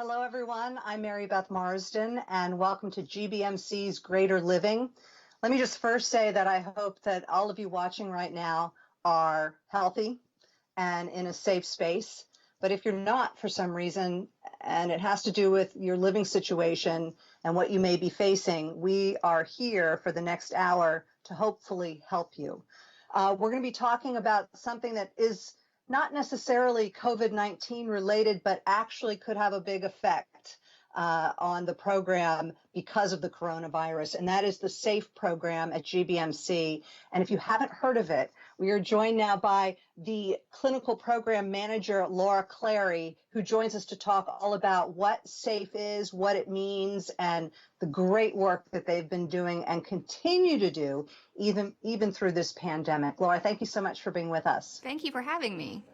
Hello, everyone. I'm Mary Beth Marsden, and welcome to GBMC's Greater Living. Let me just first say that I hope that all of you watching right now are healthy and in a safe space. But if you're not for some reason, and it has to do with your living situation and what you may be facing, we are here for the next hour to hopefully help you. We're going to be talking about something that is not necessarily COVID-19 related, but actually could have a big effect on the program because of the coronavirus, and that is the SAFE program at GBMC. And if you haven't heard of it, we are joined now by the clinical program manager, Laura Clary, who joins us to talk all about what SAFE is, what it means, and the great work that they've been doing and continue to do even through this pandemic. Laura, thank you so much for being with us. Thank you for having me.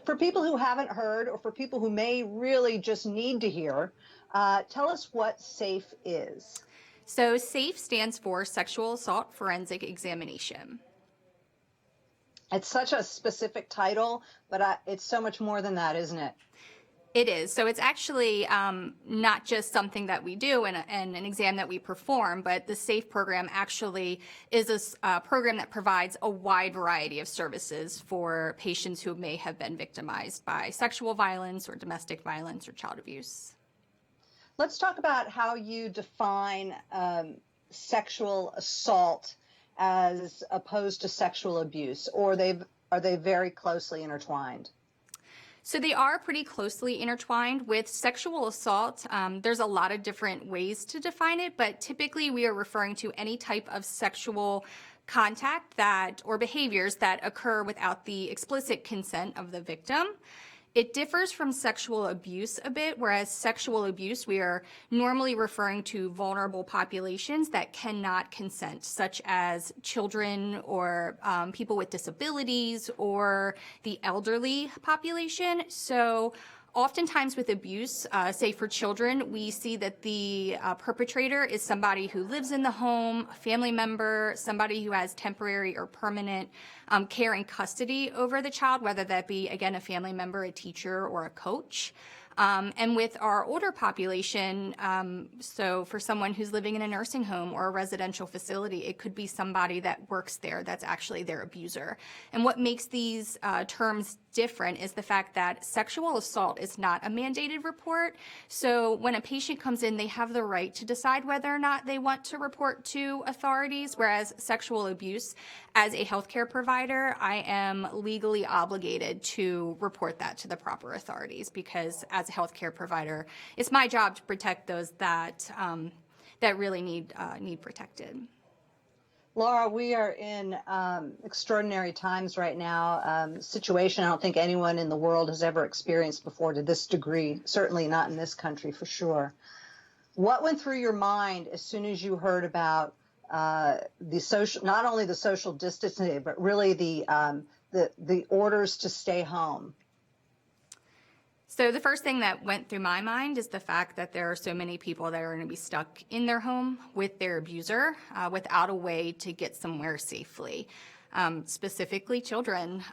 For people who haven't heard, or for people who may really just need to hear, tell us what SAFE is. So SAFE stands for Sexual Assault Forensic Examination. It's such a specific title, but it's so much more than that, isn't it? It is. So it's actually not just something that we do and an exam that we perform, but the SAFE program actually is a program that provides a wide variety of services for patients who may have been victimized by sexual violence or domestic violence or child abuse. Let's talk about how you define sexual assault as opposed to sexual abuse, or are they very closely intertwined? So they are pretty closely intertwined. With sexual assault, there's a lot of different ways to define it, but typically we are referring to any type of sexual contact or behaviors that occur without the explicit consent of the victim. It differs from sexual abuse a bit, whereas sexual abuse, we are normally referring to vulnerable populations that cannot consent, such as children or people with disabilities or the elderly population. So oftentimes with abuse, say for children, we see that the perpetrator is somebody who lives in the home, a family member, somebody who has temporary or permanent care and custody over the child, whether that be, again, a family member, a teacher, or a coach. And with our older population, so for someone who's living in a nursing home or a residential facility, it could be somebody that works there that's actually their abuser. And what makes these terms different is the fact that sexual assault is not a mandated report. So when a patient comes in, they have the right to decide whether or not they want to report to authorities, whereas sexual abuse, as a healthcare provider, I am legally obligated to report that to the proper authorities because as a healthcare provider, it's my job to protect those that really need protected. Laura, we are in extraordinary times right now, situation I don't think anyone in the world has ever experienced before to this degree, certainly not in this country for sure. What went through your mind as soon as you heard about not only the social distancing, but really the orders to stay home? So the first thing that went through my mind is the fact that there are so many people that are going to be stuck in their home with their abuser without a way to get somewhere safely, specifically children.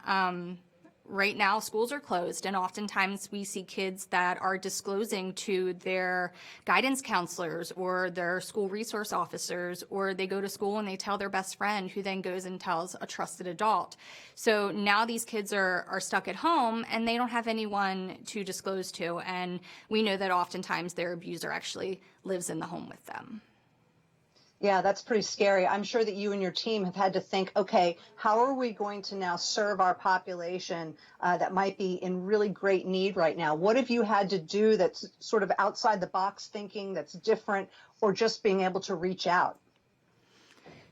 Right now, schools are closed, and oftentimes we see kids that are disclosing to their guidance counselors or their school resource officers, or they go to school and they tell their best friend, who then goes and tells a trusted adult. So now these kids are stuck at home, and they don't have anyone to disclose to, and we know that oftentimes their abuser actually lives in the home with them. Yeah, that's pretty scary. I'm sure that you and your team have had to think, okay, how are we going to now serve our population that might be in really great need right now? What have you had to do that's sort of outside the box thinking, that's different, or just being able to reach out?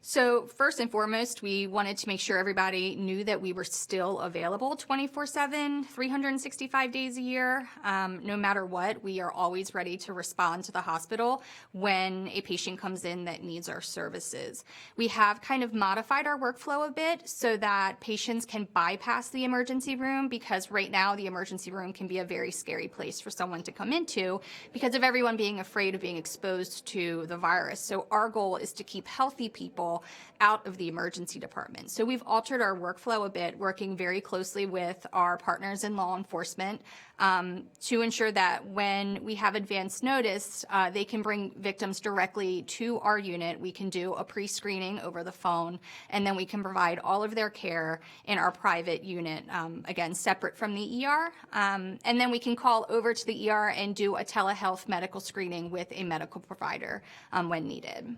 So first and foremost, we wanted to make sure everybody knew that we were still available 24/7, 365 days a year. No matter what, we are always ready to respond to the hospital when a patient comes in that needs our services. We have kind of modified our workflow a bit so that patients can bypass the emergency room, because right now the emergency room can be a very scary place for someone to come into because of everyone being afraid of being exposed to the virus. So our goal is to keep healthy people call out of the emergency department. So we've altered our workflow a bit, working very closely with our partners in law enforcement to ensure that when we have advance notice, they can bring victims directly to our unit. We can do a pre-screening over the phone, and then we can provide all of their care in our private unit, again, separate from the ER. And then we can call over to the ER and do a telehealth medical screening with a medical provider when needed.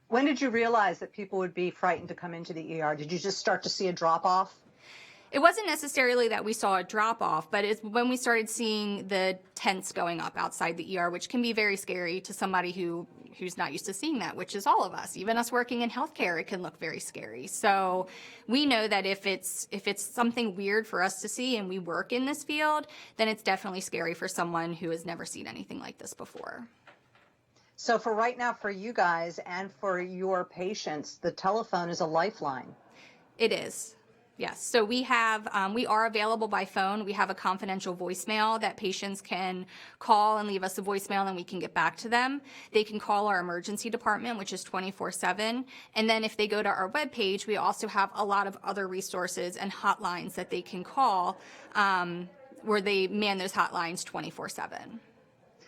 When did you realize that people would be frightened to come into the ER? Did you just start to see a drop off? It wasn't necessarily that we saw a drop off, but it's when we started seeing the tents going up outside the ER, which can be very scary to somebody who's not used to seeing that, which is all of us. Even us working in healthcare, it can look very scary. So we know that if it's something weird for us to see and we work in this field, then it's definitely scary for someone who has never seen anything like this before. So for right now, for you guys and for your patients, the telephone is a lifeline. It is. Yes. So we are available by phone. We have a confidential voicemail that patients can call and leave us a voicemail and we can get back to them. They can call our emergency department, which is 24/7. And then if they go to our webpage, we also have a lot of other resources and hotlines that they can call where they man those hotlines 24/7.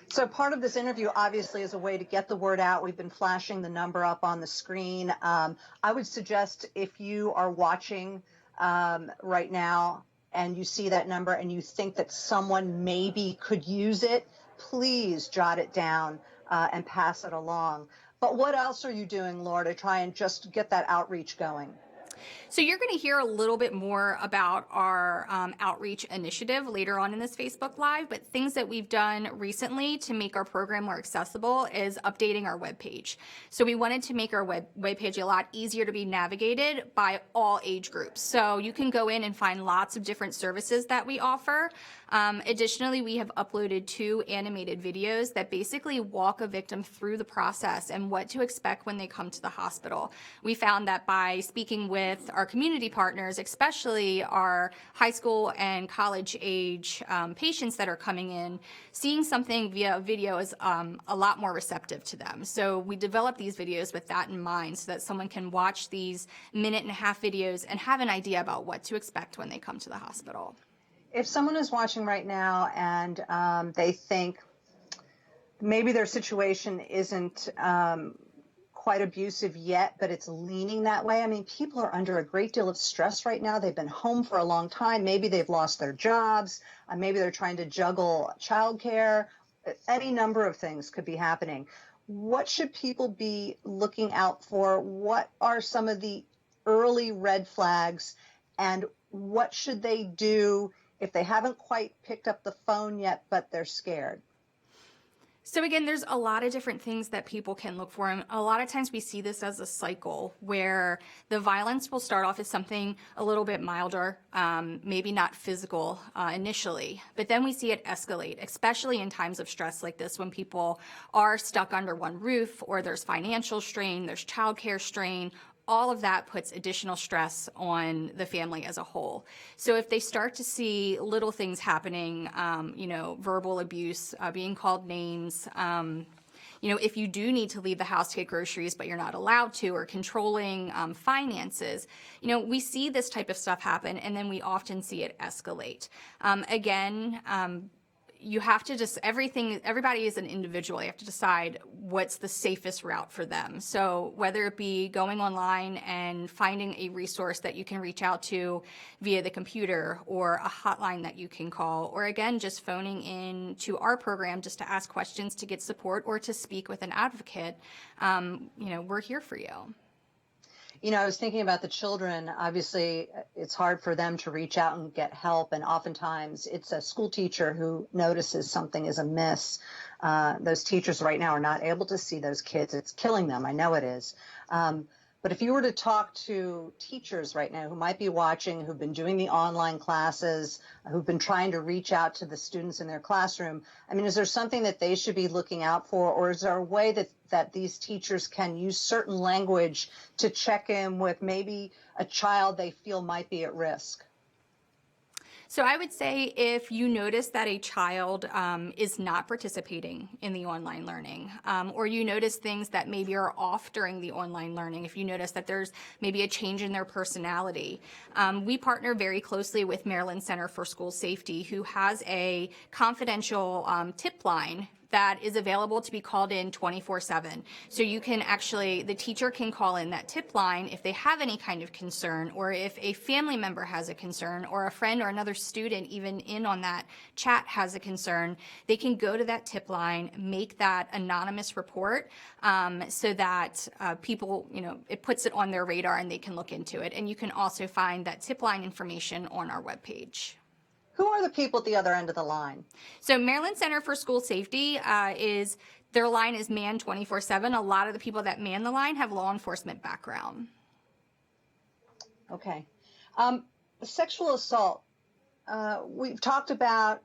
So part of this interview obviously is a way to get the word out. We've been flashing the number up on the screen. I would suggest if you are watching right now and you see that number and you think that someone maybe could use it, please jot it down and pass it along. But what else are you doing, Laura, to try and just get that outreach going? So you're going to hear a little bit more about our outreach initiative later on in this Facebook Live, but things that we've done recently to make our program more accessible is updating our webpage. So we wanted to make our webpage a lot easier to be navigated by all age groups. So you can go in and find lots of different services that we offer. Additionally, we have uploaded 2 animated videos that basically walk a victim through the process and what to expect when they come to the hospital. We found that by speaking with our community partners, especially our high school and college age patients that are coming in, seeing something via video is a lot more receptive to them. So we developed these videos with that in mind so that someone can watch these 1.5-minute videos and have an idea about what to expect when they come to the hospital. If someone is watching right now and they think maybe their situation isn't quite abusive yet, but it's leaning that way. I mean, people are under a great deal of stress right now. They've been home for a long time. Maybe they've lost their jobs. Maybe they're trying to juggle childcare. Any number of things could be happening. What should people be looking out for? What are some of the early red flags? And what should they do if they haven't quite picked up the phone yet, but they're scared? So again, there's a lot of different things that people can look for. And a lot of times we see this as a cycle where the violence will start off as something a little bit milder, maybe not physical initially, but then we see it escalate, especially in times of stress like this when people are stuck under one roof or there's financial strain, there's childcare strain. All of that puts additional stress on the family as a whole. So if they start to see little things happening, verbal abuse, being called names, if you do need to leave the house to get groceries, but you're not allowed to, or controlling finances, we see this type of stuff happen, and then we often see it escalate. You have to everybody is an individual. You have to decide what's the safest route for them. So whether it be going online and finding a resource that you can reach out to via the computer or a hotline that you can call, or again, just phoning in to our program just to ask questions to get support or to speak with an advocate, we're here for you. I was thinking about the children. Obviously, it's hard for them to reach out and get help. And oftentimes it's a school teacher who notices something is amiss. Those teachers right now are not able to see those kids. It's killing them. I know it is. But if you were to talk to teachers right now who might be watching, who've been doing the online classes, who've been trying to reach out to the students in their classroom, I mean, is there something that they should be looking out for, or is there a way that these teachers can use certain language to check in with maybe a child they feel might be at risk? So I would say if you notice that a child is not participating in the online learning, or you notice things that maybe are off during the online learning, if you notice that there's maybe a change in their personality, we partner very closely with Maryland Center for School Safety, who has a confidential tip line that is available to be called in 24/7. So you can actually, the teacher can call in that tip line if they have any kind of concern, or if a family member has a concern, or a friend or another student even in on that chat has a concern. They can go to that tip line, make that anonymous report, so that people, it puts it on their radar and they can look into it. And you can also find that tip line information on our webpage. Who are the people at the other end of the line? So Maryland Center for School Safety their line is manned 24/7. A lot of the people that man the line have law enforcement background. Okay. Sexual assault. We've talked about,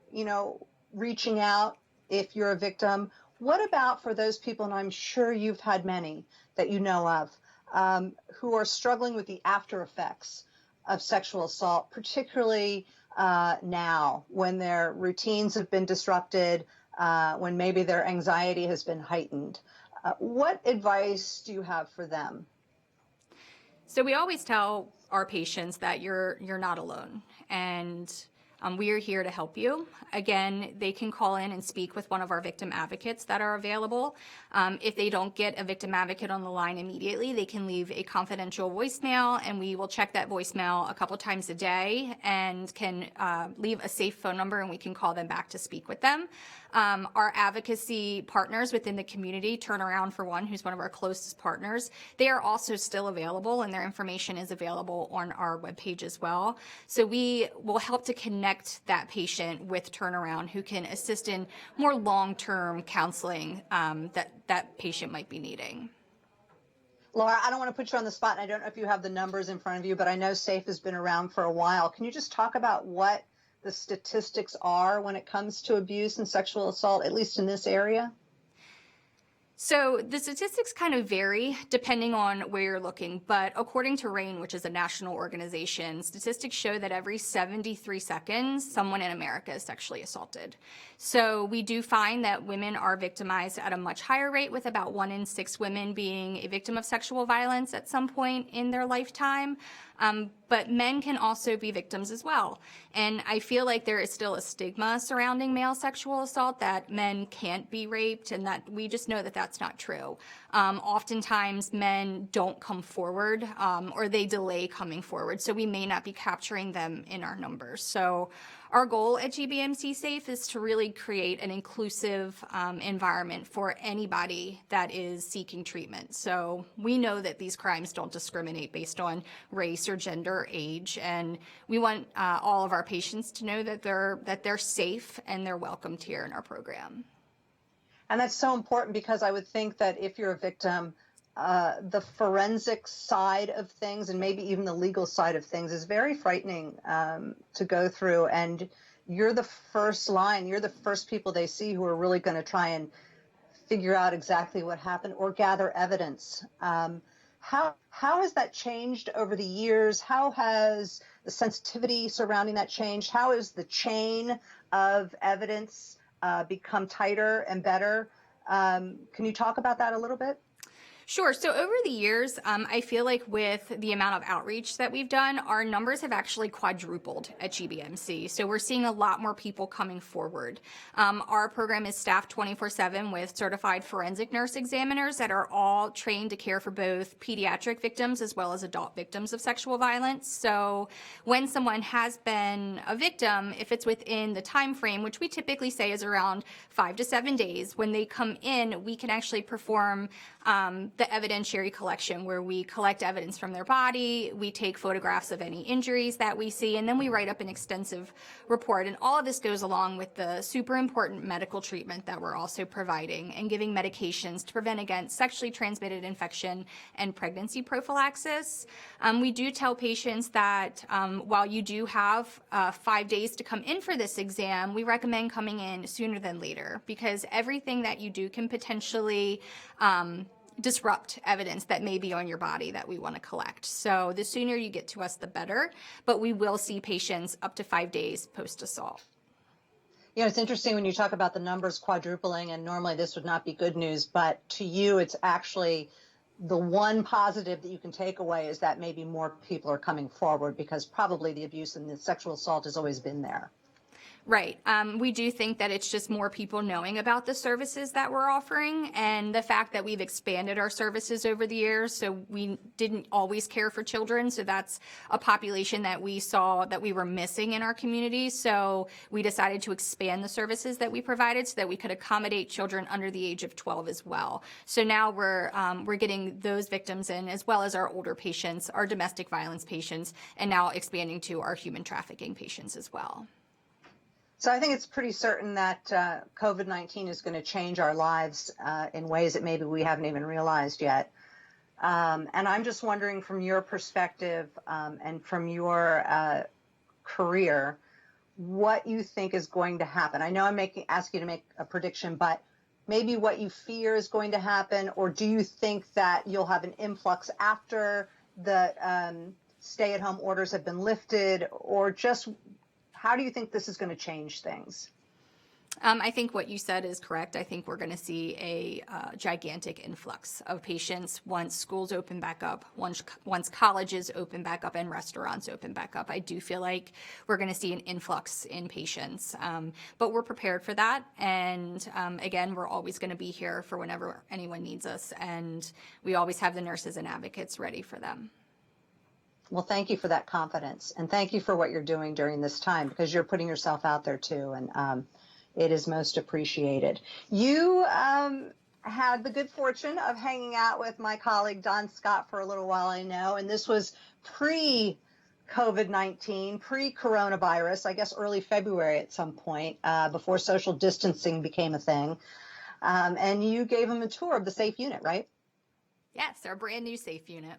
reaching out if you're a victim. What about for those people, and I'm sure you've had many that you know of, who are struggling with the after effects of sexual assault, particularly now when their routines have been disrupted, when maybe their anxiety has been heightened? What advice do you have for them? So we always tell our patients that you're not alone, and we are here to help you. Again, they can call in and speak with one of our victim advocates that are available. If they don't get a victim advocate on the line immediately, they can leave a confidential voicemail, and we will check that voicemail a couple times a day and can leave a safe phone number, and we can call them back to speak with them. Our advocacy partners within the community, Turnaround for One, who's one of our closest partners, they are also still available, and their information is available on our webpage as well. So we will help to connect that patient with Turnaround, who can assist in more long-term counseling that patient might be needing. Laura, I don't want to put you on the spot, and I don't know if you have the numbers in front of you, but I know SAFE has been around for a while. Can you just talk about what the statistics are when it comes to abuse and sexual assault, at least in this area? So the statistics kind of vary depending on where you're looking, but according to RAINN, which is a national organization, statistics show that every 73 seconds, someone in America is sexually assaulted. So we do find that women are victimized at a much higher rate, with about 1 in 6 women being a victim of sexual violence at some point in their lifetime. But men can also be victims as well. And I feel like there is still a stigma surrounding male sexual assault, that men can't be raped, and that we just know that that's not true. Oftentimes men don't come forward, or they delay coming forward, so we may not be capturing them in our numbers. So our goal at GBMC Safe is to really create an inclusive environment for anybody that is seeking treatment. So we know that these crimes don't discriminate based on race or gender or age, and we want all of our patients to know that they're safe and they're welcomed here in our program. And that's so important, because I would think that if you're a victim, the forensic side of things, and maybe even the legal side of things, is very frightening to go through. And you're the first line, you're the first people they see who are really going to try and figure out exactly what happened or gather evidence. How has that changed over the years? How has the sensitivity surrounding that changed? How has the chain of evidence become tighter and better? Can you talk about that a little bit? Sure. So over the years, I feel like with the amount of outreach that we've done, our numbers have actually quadrupled at GBMC. So we're seeing a lot more people coming forward. Our program is staffed 24/7 with certified forensic nurse examiners that are all trained to care for both pediatric victims as well as adult victims of sexual violence. So when someone has been a victim, if it's within the time frame, which we typically say is around 5 to 7 days, when they come in, we can actually perform the evidentiary collection, where we collect evidence from their body, we take photographs of any injuries that we see, and then we write up an extensive report. And all of this goes along with the super important medical treatment that we're also providing, and giving medications to prevent against sexually transmitted infection and pregnancy prophylaxis. We do tell patients that while you do have 5 days to come in for this exam, we recommend coming in sooner than later, because everything that you do can potentially disrupt evidence that may be on your body that we want to collect. So the sooner you get to us, the better. But we will see patients up to 5 days post-assault. You know, it's interesting when you talk about the numbers quadrupling, and normally this would not be good news, but to you, it's actually the one positive that you can take away is that maybe more people are coming forward because probably the abuse and the sexual assault has always been there. Right. We do think that it's just more people knowing about the services that we're offering and the fact that we've expanded our services over the years. So we didn't always care for children. So that's a population that we saw that we were missing in our community. So we decided to expand the services that we provided so that we could accommodate children under the age of 12 as well. So now we're getting those victims in as well as our older patients, our domestic violence patients, and now expanding to our human trafficking patients as well. So I think it's pretty certain that COVID-19 is going to change our lives in ways that maybe we haven't even realized yet. And I'm just wondering from your perspective and from your career, what you think is going to happen. I know I'm asking you to make a prediction, but maybe what you fear is going to happen, or do you think that you'll have an influx after the stay-at-home orders have been lifted, or just how do you think this is going to change things? I think what you said is correct. I think we're going to see a gigantic influx of patients once schools open back up, once colleges open back up and restaurants open back up. I do feel like we're going to see an influx in patients, but we're prepared for that. And again, we're always going to be here for whenever anyone needs us. And we always have the nurses and advocates ready for them. Well, thank you for that confidence, and thank you for what you're doing during this time, because you're putting yourself out there too, and it is most appreciated. You had the good fortune of hanging out with my colleague Don Scott for a little while, I know, and this was pre-COVID-19, pre-coronavirus, I guess early February at some point, before social distancing became a thing, and you gave him a tour of the SAFE unit, right? Yes, our brand new SAFE unit.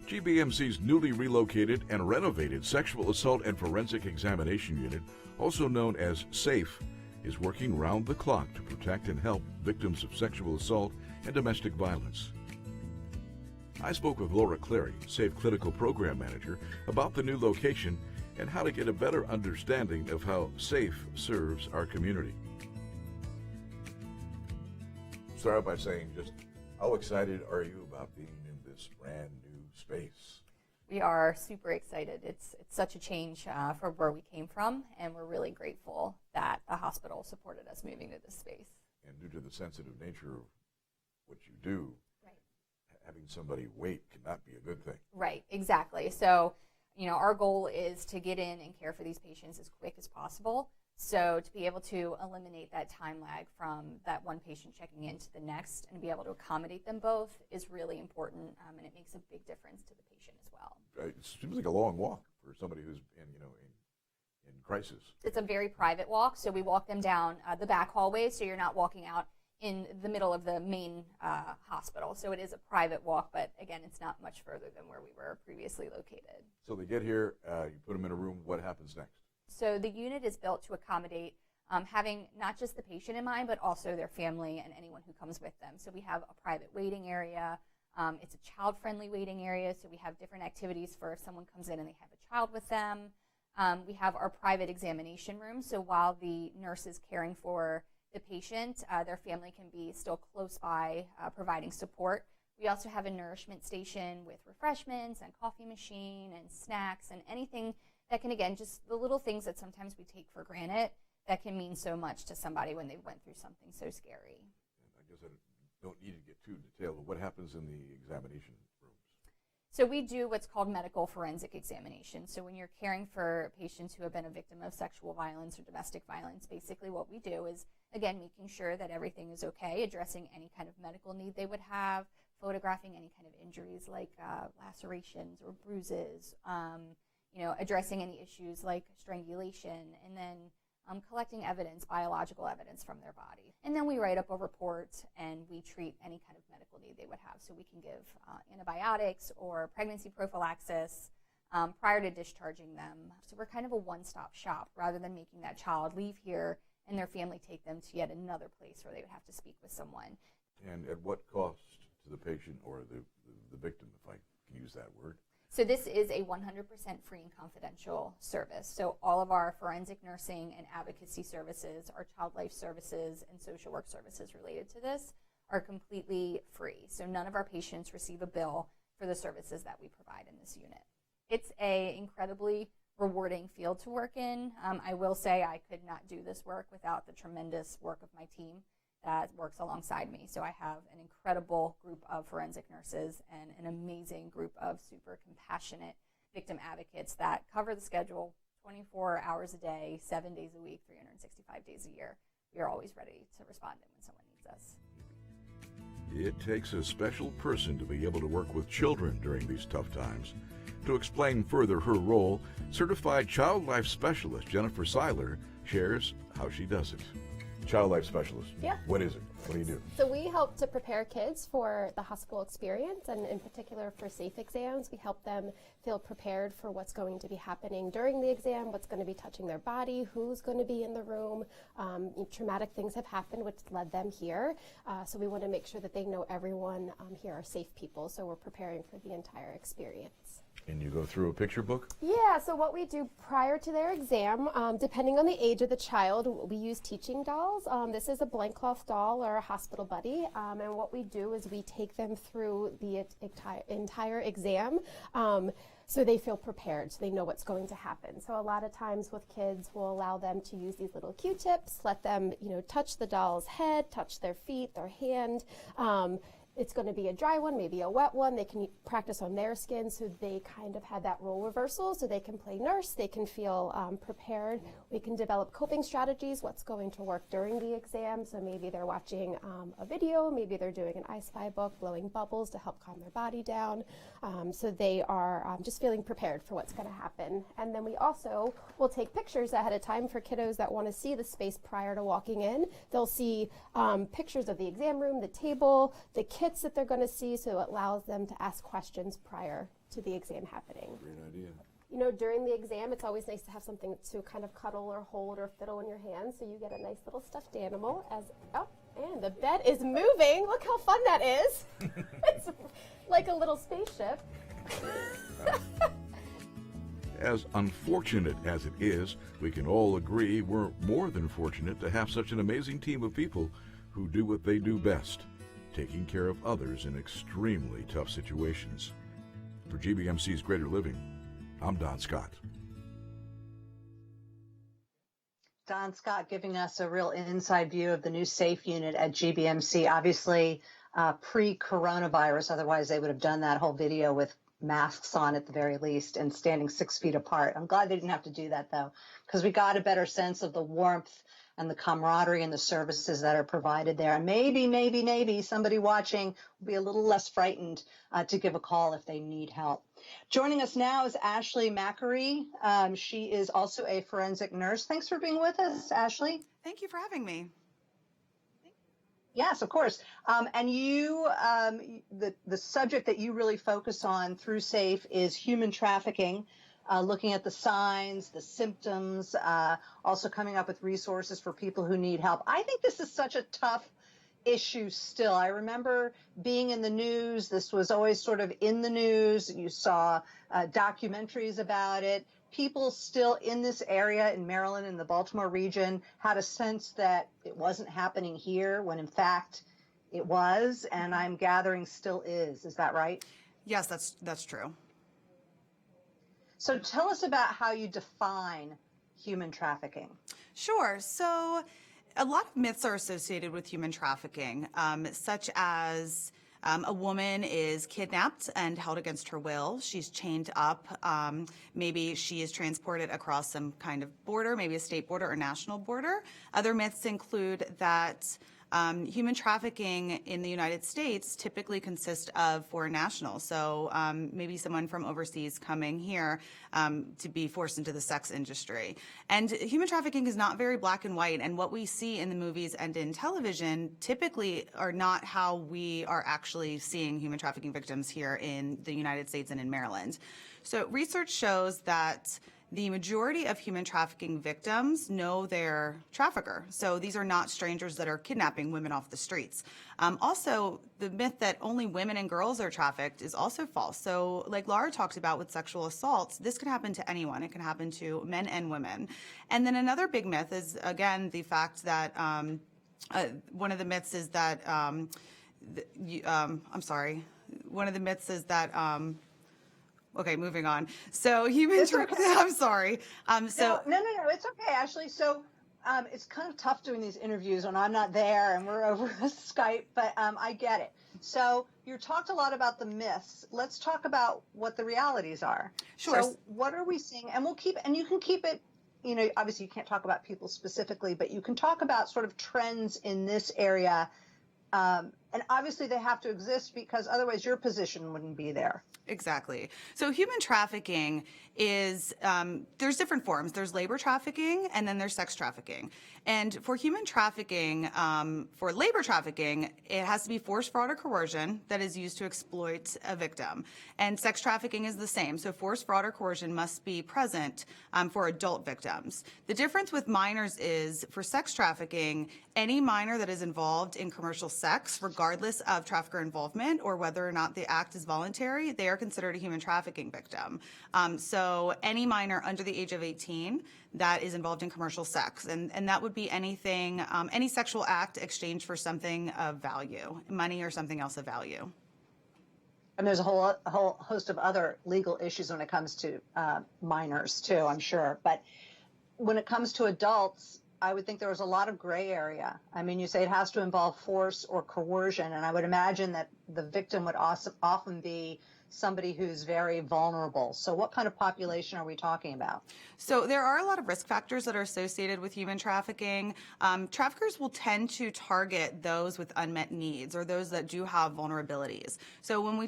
GBMC's newly relocated and renovated Sexual Assault and Forensic Examination Unit, also known as SAFE, is working round the clock to protect and help victims of sexual assault and domestic violence. I spoke with Laura Clary, SAFE Clinical Program Manager, about the new location and how to get a better understanding of how SAFE serves our community. Start out by saying just how excited are you about being in this brand new space? We are super excited. It's such a change from where we came from, and we're really grateful that the hospital supported us moving to this space. And due to the sensitive nature of what you do, right, having somebody wait cannot be a good thing. Right, exactly. So, our goal is to get in and care for these patients as quick as possible. So to be able to eliminate that time lag from that one patient checking in to the next and be able to accommodate them both is really important, and it makes a big difference to the patient as well. It seems like a long walk for somebody who's in crisis. It's a very private walk, so we walk them down the back hallway, so you're not walking out in the middle of the main hospital. So it is a private walk, but again, it's not much further than where we were previously located. So they get here, you put them in a room, what happens next? So the unit is built to accommodate having not just the patient in mind, but also their family and anyone who comes with them. So we have a private waiting area. It's a child-friendly waiting area, so we have different activities for if someone comes in and they have a child with them. We have our private examination room, so while the nurse is caring for the patient, their family can be still close by providing support. We also have a nourishment station with refreshments and coffee machine and snacks and anything that can, again, just the little things that sometimes we take for granted that can mean so much to somebody when they went through something so scary. And I guess I don't need to get too detailed, but what happens in the examination rooms? So we do what's called medical forensic examination. So when you're caring for patients who have been a victim of sexual violence or domestic violence, basically what we do is, again, making sure that everything is okay, addressing any kind of medical need they would have, photographing any kind of injuries like lacerations or bruises, addressing any issues like strangulation, and then collecting evidence, biological evidence from their body. And then we write up a report and we treat any kind of medical need they would have. So we can give antibiotics or pregnancy prophylaxis, prior to discharging them. So we're kind of a one-stop shop rather than making that child leave here and their family take them to yet another place where they would have to speak with someone. And at what cost to the patient or the victim, if I can use that word? So this is a 100% free and confidential service. So all of our forensic nursing and advocacy services, our child life services, and social work services related to this are completely free. So none of our patients receive a bill for the services that we provide in this unit. It's a incredibly rewarding field to work in. I will say I could not do this work without the tremendous work of my team that works alongside me. So I have an incredible group of forensic nurses and an amazing group of super compassionate victim advocates that cover the schedule 24 hours a day, 7 days a week, 365 days a year. We are always ready to respond when someone needs us. It takes a special person to be able to work with children during these tough times. To explain further her role, certified child life specialist Jennifer Seiler shares how she does it. Child life specialist. Yeah. What is it? What do you do? So we help to prepare kids for the hospital experience, and in particular for SAFE exams. We help them feel prepared for what's going to be happening during the exam, what's going to be touching their body, who's going to be in the room. Traumatic things have happened which led them here. So we want to make sure that they know everyone here are safe people. So we're preparing for the entire experience. And you go through a picture book? Yeah, so what we do prior to their exam, depending on the age of the child, we use teaching dolls. This is a blank cloth doll or a hospital buddy, and what we do is we take them through the entire exam so they feel prepared, so they know what's going to happen. So a lot of times with kids, we'll allow them to use these little Q-tips, let them touch the doll's head, touch their feet, their hand. It's going to be a dry one, maybe a wet one. They can practice on their skin so they kind of had that role reversal so they can play nurse, they can feel prepared. We can develop coping strategies, what's going to work during the exam. So maybe they're watching a video, maybe they're doing an I Spy book, blowing bubbles to help calm their body down. So they are just feeling prepared for what's going to happen. And then we also will take pictures ahead of time for kiddos that want to see the space prior to walking in. They'll see pictures of the exam room, the table, the kits that they're going to see, so it allows them to ask questions prior to the exam happening. Great idea. During the exam, it's always nice to have something to kind of cuddle or hold or fiddle in your hands, so you get a nice little stuffed animal and the bed is moving. Look how fun that is. It's like a little spaceship. As unfortunate as it is, we can all agree we're more than fortunate to have such an amazing team of people who do what they do best, taking care of others in extremely tough situations. For GBMC's Greater Living, I'm Don Scott. Don Scott giving us a real inside view of the new SAFE unit at GBMC, obviously pre-coronavirus, otherwise they would have done that whole video with masks on at the very least and standing 6 feet apart. I'm glad they didn't have to do that though, because we got a better sense of the warmth and the camaraderie and the services that are provided there. And maybe somebody watching will be a little less frightened to give a call if they need help. Joining us now is Ashley Mackery. She is also a forensic nurse. Thanks for being with us, Ashley. Thank you for having me. Yes, of course. And you, the subject that you really focus on through SAFE is human trafficking. Looking at the signs, the symptoms, also coming up with resources for people who need help. I think this is such a tough issue still. I remember being in the news. This was always sort of in the news. You saw documentaries about it. People still in this area in Maryland, in the Baltimore region, had a sense that it wasn't happening here when in fact it was, and I'm gathering still is. Is that right? Yes, that's true. So tell us about how you define human trafficking. Sure. So a lot of myths are associated with human trafficking, such as a woman is kidnapped and held against her will. She's chained up. Maybe she is transported across some kind of border, maybe a state border or national border. Other myths include that human trafficking in the United States typically consists of foreign nationals. So maybe someone from overseas coming here to be forced into the sex industry. And human trafficking is not very black and white. And what we see in the movies and in television typically are not how we are actually seeing human trafficking victims here in the United States and in Maryland. So research shows that the majority of human trafficking victims know their trafficker. So these are not strangers that are kidnapping women off the streets. Also, the myth that only women and girls are trafficked is also false. So like Laura talked about with sexual assaults, this can happen to anyone. It can happen to men and women. And then another big myth is, again, the fact that one of the myths is that, I'm sorry, one of the myths is that, okay, moving on. So I'm sorry. No, it's okay, Ashley. So it's kind of tough doing these interviews when I'm not there and we're over Skype, but I get it. So you talked a lot about the myths. Let's talk about what the realities are. Sure. So what are we seeing? And you can keep it, obviously you can't talk about people specifically, but you can talk about sort of trends in this area. And obviously they have to exist because otherwise your position wouldn't be there. Exactly. So human trafficking is, there's different forms. There's labor trafficking and then there's sex trafficking. And for human trafficking, for labor trafficking, it has to be force, fraud, or coercion that is used to exploit a victim. And sex trafficking is the same. So force, fraud, or coercion must be present for adult victims. The difference with minors is for sex trafficking, any minor that is involved in commercial sex, regardless of trafficker involvement or whether or not the act is voluntary, they are considered a human trafficking victim. So any minor under the age of 18 that is involved in commercial sex, and that would be anything, any sexual act exchanged for something of value, money or something else of value. And there's a whole host of other legal issues when it comes to minors too, I'm sure. But when it comes to adults, I would think there was a lot of gray area. I mean, you say it has to involve force or coercion, and I would imagine that the victim would often be somebody who's very vulnerable. So what kind of population are we talking about? So there are a lot of risk factors that are associated with human trafficking. Traffickers will tend to target those with unmet needs or those that do have vulnerabilities. So when we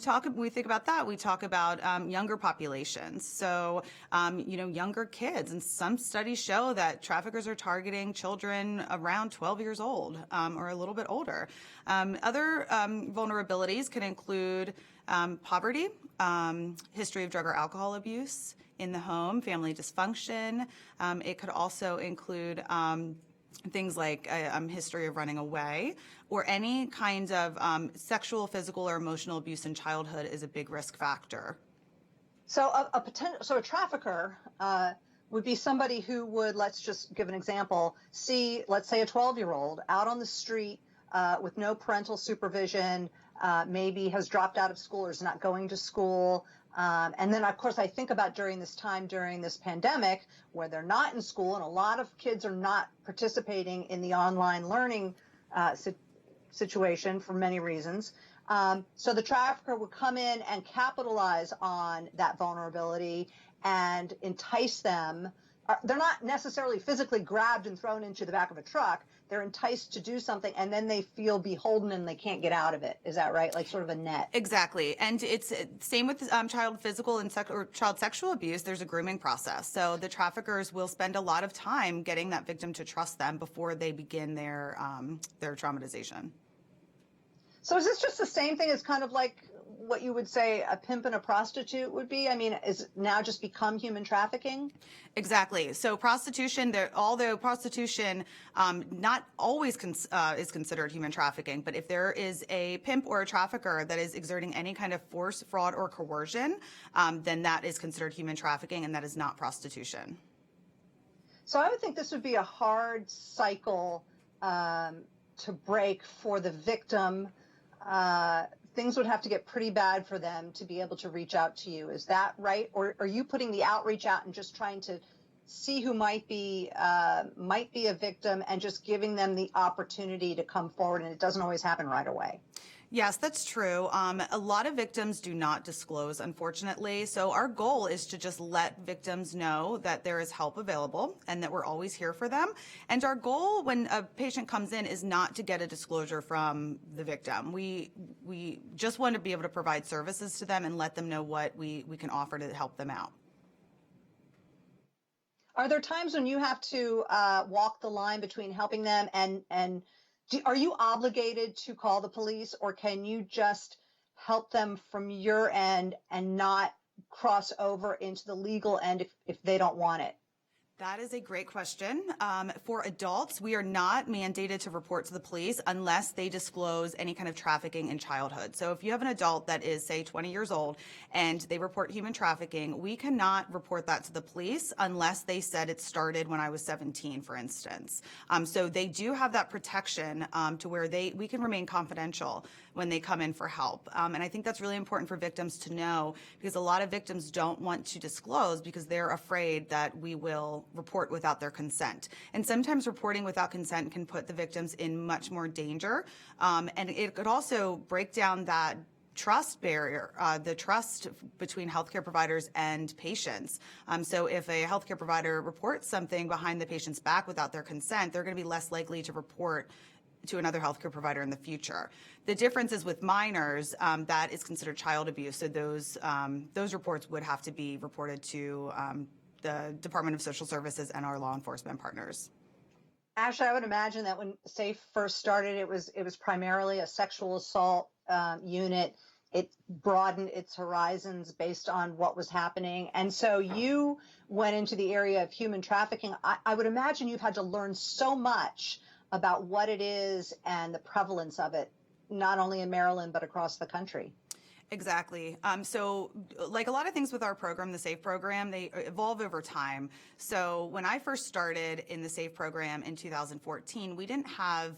think about that, we talk about younger populations. So, younger kids. And some studies show that traffickers are targeting children around 12 years old or a little bit older. Other vulnerabilities can include poverty, history of drug or alcohol abuse in the home, family dysfunction. It could also include things like a history of running away, or any kind of sexual, physical, or emotional abuse in childhood is a big risk factor. So a trafficker would be somebody who would, let's just give an example, see, let's say, a 12-year-old out on the street with no parental supervision, maybe has dropped out of school or is not going to school. And then, of course, I think about during this pandemic, where they're not in school and a lot of kids are not participating in the online learning situation for many reasons. So the trafficker would come in and capitalize on that vulnerability and entice them. They're not necessarily physically grabbed and thrown into the back of a truck. They're enticed to do something, and then they feel beholden and they can't get out of it. Is that right? Like sort of a net. Exactly. And it's same with child physical and or child sexual abuse. There's a grooming process. So the traffickers will spend a lot of time getting that victim to trust them before they begin their traumatization. So is this just the same thing as kind of like what you would say a pimp and a prostitute would be? I mean, is it now just become human trafficking? Exactly. So prostitution, although prostitution not always is considered human trafficking, but if there is a pimp or a trafficker that is exerting any kind of force, fraud, or coercion, then that is considered human trafficking, and that is not prostitution. So I would think this would be a hard cycle to break for the victim. Things would have to get pretty bad for them to be able to reach out to you. Is that right? Or are you putting the outreach out and just trying to see who might be a victim and just giving them the opportunity to come forward, and it doesn't always happen right away? Yes, that's true. A lot of victims do not disclose, unfortunately. So our goal is to just let victims know that there is help available and that we're always here for them. And our goal when a patient comes in is not to get a disclosure from the victim. We just want to be able to provide services to them and let them know what we can offer to help them out. Are there times when you have to walk the line between helping them and are you obligated to call the police, or can you just help them from your end and not cross over into the legal end if they don't want it? That is a great question. For adults, we are not mandated to report to the police unless they disclose any kind of trafficking in childhood. So if you have an adult that is, say, 20 years old and they report human trafficking, we cannot report that to the police unless they said it started when I was 17, for instance. So they do have that protection to where we can remain confidential when they come in for help. And I think that's really important for victims to know, because a lot of victims don't want to disclose because they're afraid that we will report without their consent. And sometimes reporting without consent can put the victims in much more danger. And it could also break down that trust barrier, the trust between healthcare providers and patients. So if a healthcare provider reports something behind the patient's back without their consent, they're going to be less likely to report to another healthcare provider in the future. The difference is with minors, that is considered child abuse. So those reports would have to be reported to the Department of Social Services and our law enforcement partners. Ashley, I would imagine that when SAFE first started, it was primarily a sexual assault unit. It broadened its horizons based on what was happening. And so you went into the area of human trafficking. I would imagine you've had to learn so much about what it is and the prevalence of it, not only in Maryland, but across the country. Exactly. So like a lot of things with our program, the SAFE program, they evolve over time. So when I first started in the SAFE program in 2014, we didn't have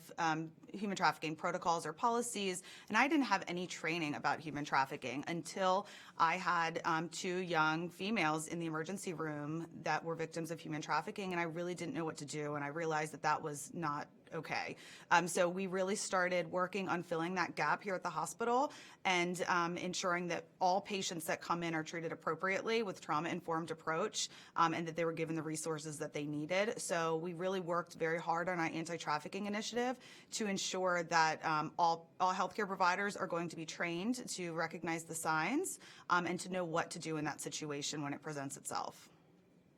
human trafficking protocols or policies, and I didn't have any training about human trafficking until I had 2 young females in the emergency room that were victims of human trafficking, and I really didn't know what to do, and I realized that that was not okay. So we really started working on filling that gap here at the hospital and ensuring that all patients that come in are treated appropriately with trauma-informed approach, and that they were given the resources that they needed. So we really worked very hard on our anti-trafficking initiative to ensure that all healthcare providers are going to be trained to recognize the signs and to know what to do in that situation when it presents itself.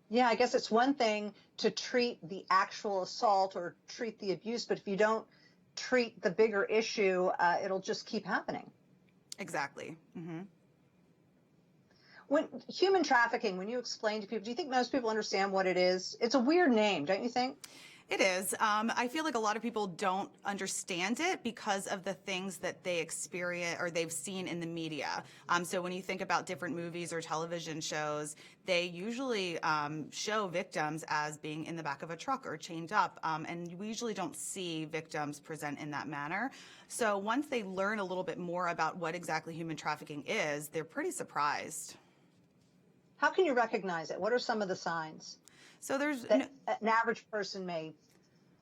Yeah, I guess it's one thing to treat the actual assault or treat the abuse, but if you don't treat the bigger issue, it'll just keep happening. Exactly. Mm-hmm. When human trafficking, when you explain to people, do you think most people understand what it is? It's a weird name, don't you think? It is. I feel like a lot of people don't understand it because of the things that they experience or they've seen in the media. So when you think about different movies or television shows, they usually show victims as being in the back of a truck or chained up, and we usually don't see victims present in that manner. So once they learn a little bit more about what exactly human trafficking is, they're pretty surprised. How can you recognize it? What are some of the signs So there's that an average person may,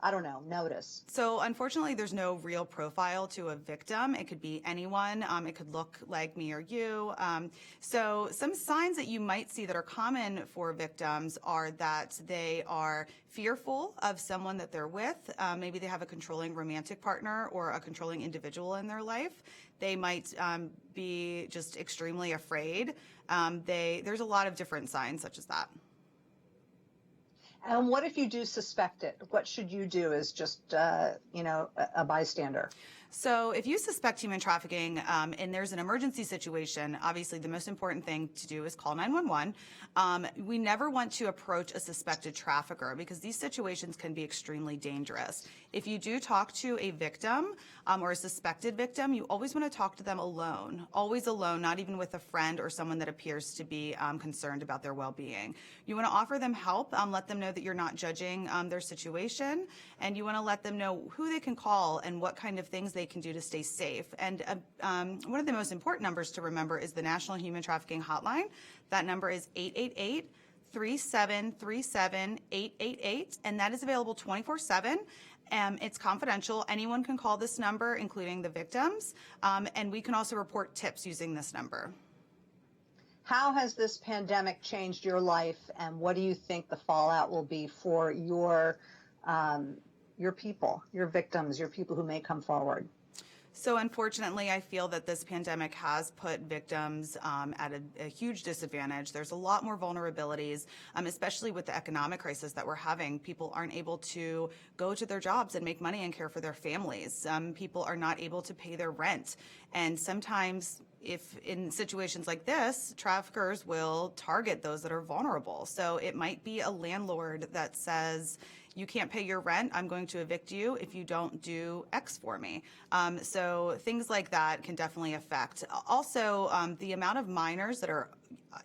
I don't know, notice? So unfortunately, there's no real profile to a victim. It could be anyone. It could look like me or you. So some signs that you might see that are common for victims are that they are fearful of someone that they're with. Maybe they have a controlling romantic partner or a controlling individual in their life. They might be just extremely afraid. There's a lot of different signs such as that. And what if you do suspect it? What should you do as just, a bystander? So if you suspect human trafficking and there's an emergency situation, obviously the most important thing to do is call 911. We never want to approach a suspected trafficker because these situations can be extremely dangerous. If you do talk to a victim or a suspected victim, you always want to talk to them alone, always alone, not even with a friend or someone that appears to be concerned about their well-being. You want to offer them help, let them know that you're not judging their situation, and you want to let them know who they can call and what kind of things they can do to stay safe. And one of the most important numbers to remember is the National Human Trafficking Hotline. That number is 888-3737-888, and that is available 24/7. It's confidential. Anyone can call this number, including the victims, and we can also report tips using this number. How has this pandemic changed your life, and what do you think the fallout will be for your people, your victims, your people who may come forward? So unfortunately, I feel that this pandemic has put victims at a huge disadvantage. There's a lot more vulnerabilities, especially with the economic crisis that we're having. People aren't able to go to their jobs and make money and care for their families. Some people are not able to pay their rent. And sometimes if in situations like this, traffickers will target those that are vulnerable. So it might be a landlord that says, you can't pay your rent, I'm going to evict you if you don't do X for me. So things like that can definitely affect. Also, the amount of minors that are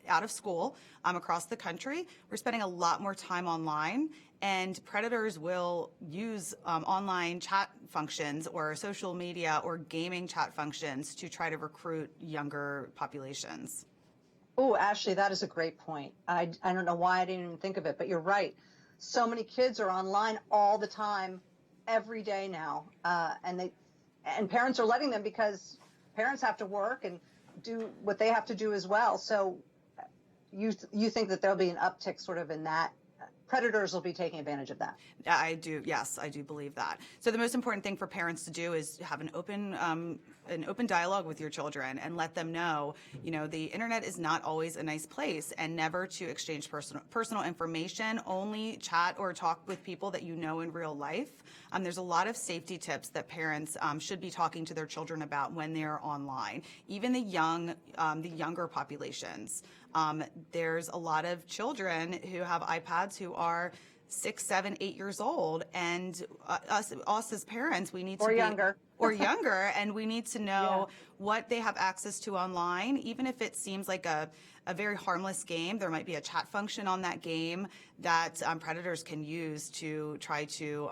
out of school across the country, we're spending a lot more time online, and predators will use online chat functions or social media or gaming chat functions to try to recruit younger populations. Oh, Ashley, that is a great point. I don't know why I didn't even think of it, but you're right. So many kids are online all the time, every day now, and parents are letting them because parents have to work and do what they have to do as well. So you think that there'll be an uptick sort of in that? Predators will be taking advantage of that. I do. Yes, I do believe that. So the most important thing for parents to do is have an open dialogue with your children and let them know, the internet is not always a nice place, and never to exchange personal information. Only chat or talk with people that you know in real life. There's a lot of safety tips that parents should be talking to their children about when they're online. Even the younger populations. There's a lot of children who have iPads who are 6, 7, 8 years old, and us as parents, we need to be younger, and we need to know what they have access to online. Even if it seems like a very harmless game, there might be a chat function on that game that predators can use to try to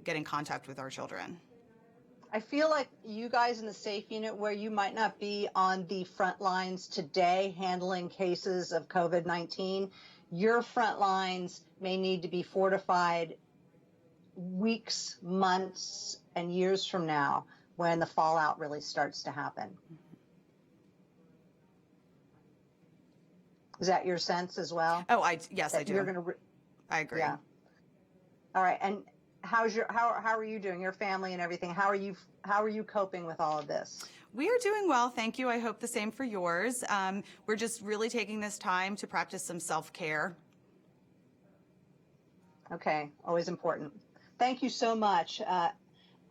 get in contact with our children. I feel like you guys in the SAFE unit, where you might not be on the front lines today handling cases of COVID-19, your front lines may need to be fortified weeks, months, and years from now when the fallout really starts to happen. Is that your sense as well? Oh, yes, I do. You're going to I agree. Yeah. All right. And how are you doing, your family and everything? How are you coping with all of this? We are doing well, thank you. I hope the same for yours. We're just really taking this time to practice some self-care. Okay, always important. Thank you so much.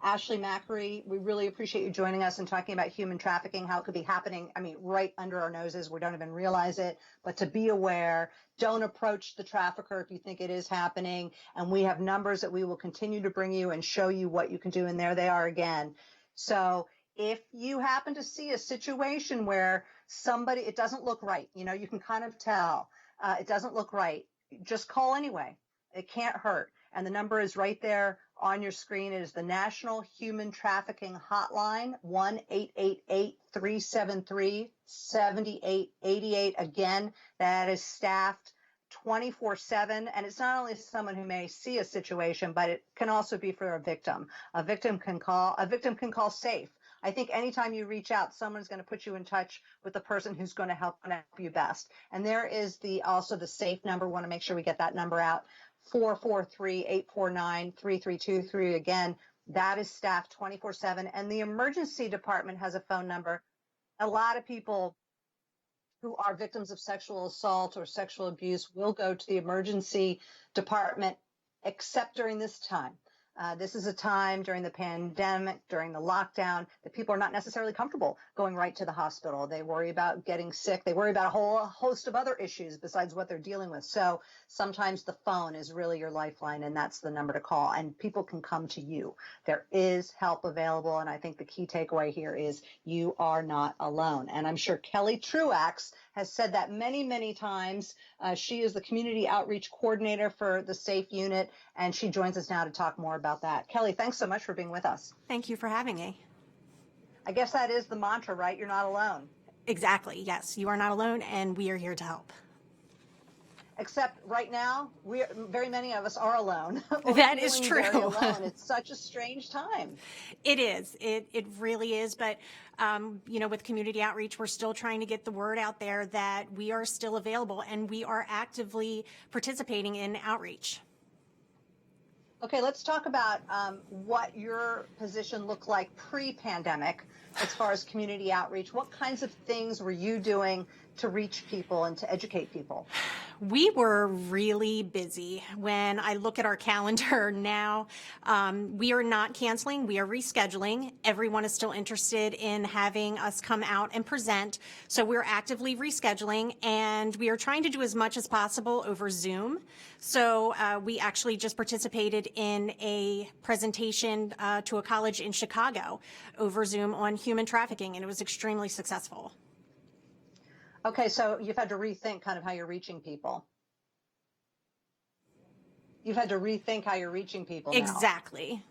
Ashley Macri, we really appreciate you joining us and talking about human trafficking, how it could be happening, right under our noses. We don't even realize it, but to be aware, don't approach the trafficker if you think it is happening. And we have numbers that we will continue to bring you and show you what you can do. And there they are again. So if you happen to see a situation where it doesn't look right, you can kind of tell it doesn't look right, just call anyway. It can't hurt. And the number is right there on your screen. It is the National Human Trafficking Hotline, 1-888-373-7888. Again, that is staffed 24/7. And it's not only someone who may see a situation, but it can also be for a victim. A victim can call SAFE. I think anytime you reach out, someone's going to put you in touch with the person who's going to help you best. And there is also the SAFE number. We want to make sure we get that number out. 443-849-3323. Again, that is staffed 24/7. And the emergency department has a phone number. A lot of people who are victims of sexual assault or sexual abuse will go to the emergency department, except during this time. This is a time during the pandemic, during the lockdown, that people are not necessarily comfortable going right to the hospital. They worry about getting sick. They worry about a whole host of other issues besides what they're dealing with. So sometimes the phone is really your lifeline, and that's the number to call. And people can come to you. There is help available, and I think the key takeaway here is you are not alone. And I'm sure Kelly Truax has said that many, many times. She is the community outreach coordinator for the SAFE unit, and she joins us now to talk more about that. Kelly, thanks so much for being with us. Thank you for having me. I guess that is the mantra, right? You're not alone. Exactly. Yes, you are not alone, and we are here to help. Except right now, very many of us are alone. That is true. Very alone. It's such a strange time. It is. It really is. But, with community outreach, we're still trying to get the word out there that we are still available, and we are actively participating in outreach. Okay, let's talk about what your position looked like pre-pandemic as far as community outreach. What kinds of things were you doing to reach people and to educate people? We were really busy. When I look at our calendar now, we are not canceling, we are rescheduling. Everyone is still interested in having us come out and present. So we're actively rescheduling, and we are trying to do as much as possible over Zoom. So we actually just participated in a presentation to a college in Chicago over Zoom on human trafficking, and it was extremely successful. Okay, so you've had to rethink kind of how you're reaching people. You've had to rethink how you're reaching people now. Exactly.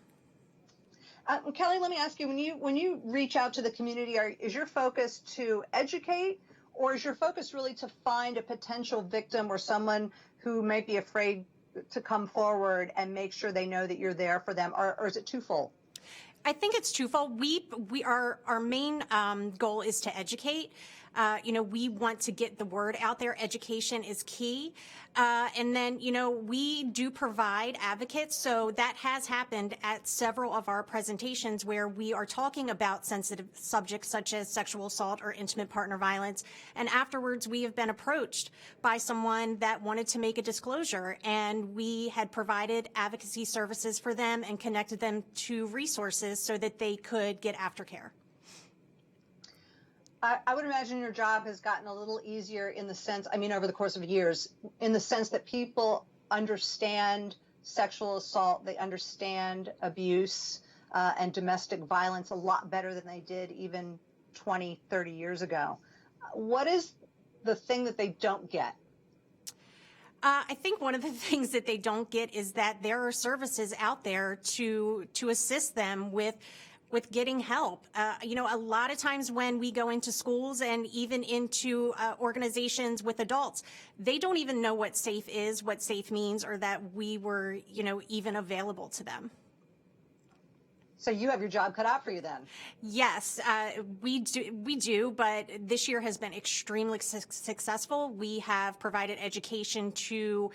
Kelly, let me ask you, when you reach out to the community, is your focus to educate, or is your focus really to find a potential victim or someone who might be afraid to come forward and make sure they know that you're there for them, or is it twofold? I think it's twofold. Our main goal is to educate. We want to get the word out there. Education is key. And then, we do provide advocates. So that has happened at several of our presentations where we are talking about sensitive subjects such as sexual assault or intimate partner violence. And afterwards, we have been approached by someone that wanted to make a disclosure, and we had provided advocacy services for them and connected them to resources so that they could get aftercare. I would imagine your job has gotten a little easier in the sense, over the course of years, in the sense that people understand sexual assault, they understand abuse and domestic violence a lot better than they did even 20, 30 years ago. What is the thing that they don't get? I think one of the things that they don't get is that there are services out there to assist them with getting help. A lot of times when we go into schools and even into organizations with adults, they don't even know what SAFE is, what SAFE means, or that we were, even available to them. So you have your job cut out for you then? Yes, we do, but this year has been extremely successful. We have provided education to,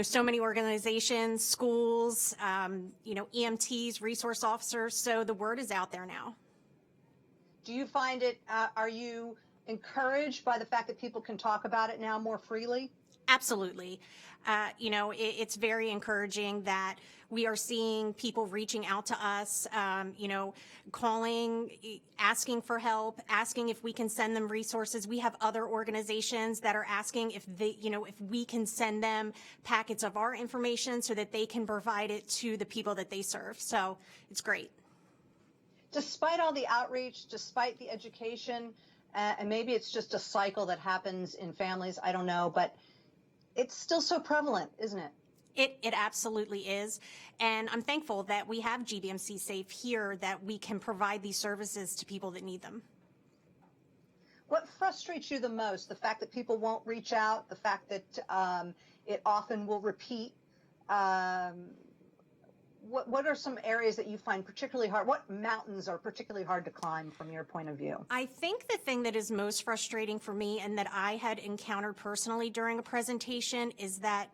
so many organizations, schools, EMTs, resource officers. So the word is out there now. Do you find it, are you encouraged by the fact that people can talk about it now more freely? Absolutely. It's very encouraging that we are seeing people reaching out to us, calling, asking for help, asking if we can send them resources. We have other organizations that are asking if if we can send them packets of our information so that they can provide it to the people that they serve. So it's great. Despite all the outreach, despite the education, and maybe it's just a cycle that happens in families, I don't know, but it's still so prevalent, isn't it? It absolutely is. And I'm thankful that we have GBMC Safe here, that we can provide these services to people that need them. What frustrates you the most? The fact that people won't reach out, the fact that it often will repeat. What are some areas that you find particularly hard? What mountains are particularly hard to climb from your point of view? I think the thing that is most frustrating for me, and that I had encountered personally during a presentation, is that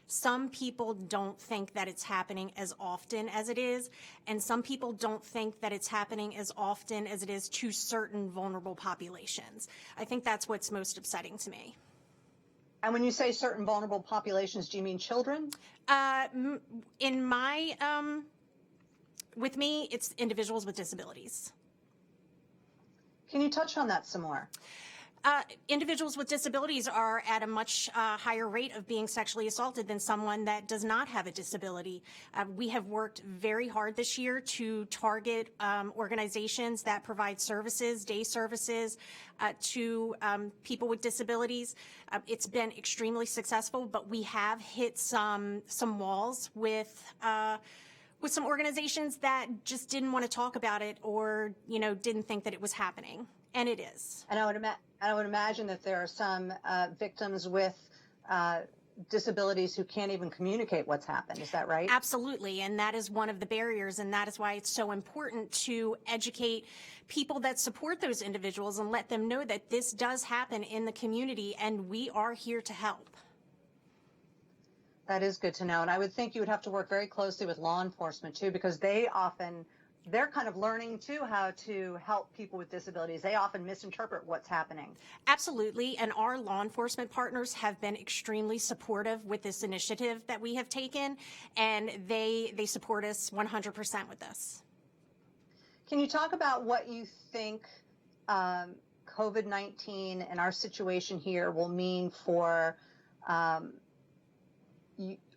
some people don't think that it's happening as often as it is, and some people don't think that it's happening as often as it is to certain vulnerable populations. I think that's what's most upsetting to me. And when you say certain vulnerable populations, do you mean children? With me, it's individuals with disabilities. Can you touch on that some more? Individuals with disabilities are at a much higher rate of being sexually assaulted than someone that does not have a disability. We have worked very hard this year to target organizations that provide services, day services, to people with disabilities. It's been extremely successful, but we have hit some walls with some organizations that just didn't want to talk about it, or didn't think that it was happening. And it is. And I would imagine that there are some victims with disabilities who can't even communicate what's happened. Is that right? Absolutely. And that is one of the barriers. And that is why it's so important to educate people that support those individuals and let them know that this does happen in the community and we are here to help. That is good to know. And I would think you would have to work very closely with law enforcement too, because they often they're kind of learning too how to help people with disabilities. They often misinterpret what's happening. Absolutely. And our law enforcement partners have been extremely supportive with this initiative that we have taken, and they support us 100% with this. Can you talk about what you think COVID-19 and our situation here will mean for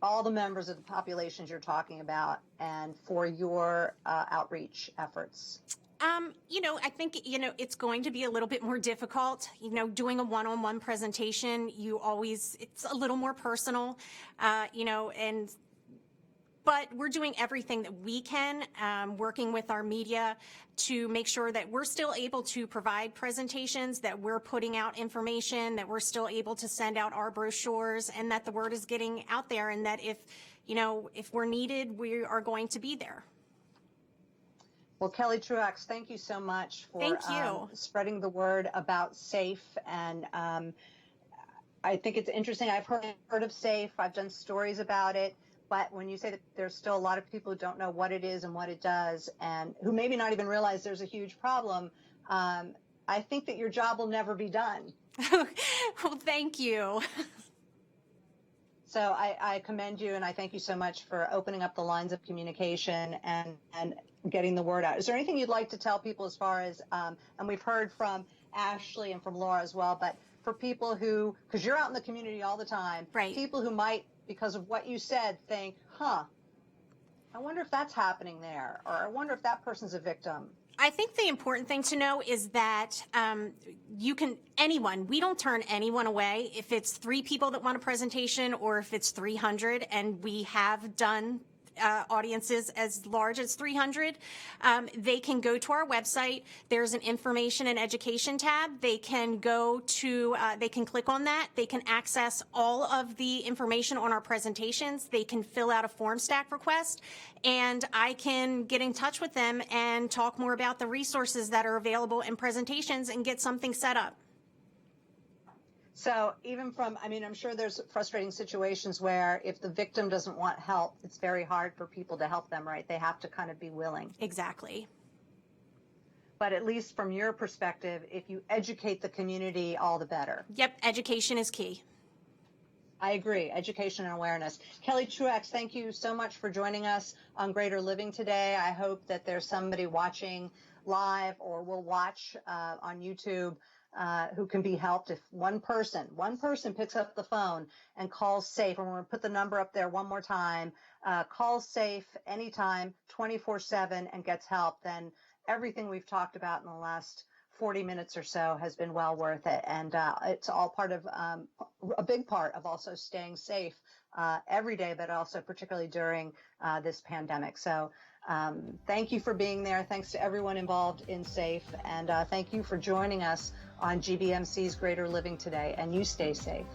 all the members of the populations you're talking about and for your outreach efforts? I think, it's going to be a little bit more difficult. Doing a one-on-one presentation, it's a little more personal, but we're doing everything that we can, working with our media to make sure that we're still able to provide presentations, that we're putting out information, that we're still able to send out our brochures, and that the word is getting out there, and that if we're needed, we are going to be there. Well, Kelly Truax, thank you so much for spreading the word about SAFE. And I think it's interesting. I've heard of SAFE. I've done stories about it. But when you say that there's still a lot of people who don't know what it is and what it does, and who maybe not even realize there's a huge problem, I think that your job will never be done. Well, thank you. So I commend you, and I thank you so much for opening up the lines of communication and getting the word out. Is there anything you'd like to tell people as far as, and we've heard from Ashley and from Laura as well, but for people who, because you're out in the community all the time, right? People who might, because of what you said, think, I wonder if that's happening there, or I wonder if that person's a victim. I think the important thing to know is that we don't turn anyone away. If it's 3 people that want a presentation or if it's 300, and we have done audiences as large as 300, they can go to our website. There's an information and education tab. They can go to, they can click on that. They can access all of the information on our presentations. They can fill out a form stack request, and I can get in touch with them and talk more about the resources that are available in presentations and get something set up. So even I'm sure there's frustrating situations where if the victim doesn't want help, it's very hard for people to help them, right? They have to kind of be willing. Exactly. But at least from your perspective, if you educate the community, all the better. Yep, education is key. I agree. Education and awareness. Kelly Truax, thank you so much for joining us on Greater Living today. I hope that there's somebody watching live or will watch on YouTube who can be helped. If one person picks up the phone and calls SAFE, and we're going to put the number up there one more time, calls SAFE anytime, 24/7, and gets help, then everything we've talked about in the last 40 minutes or so has been well worth it. And it's all part of a big part of also staying safe every day, but also particularly during this pandemic. So thank you for being there. Thanks to everyone involved in SAFE. And thank you for joining us on GBMC's Greater Living today. And you stay safe.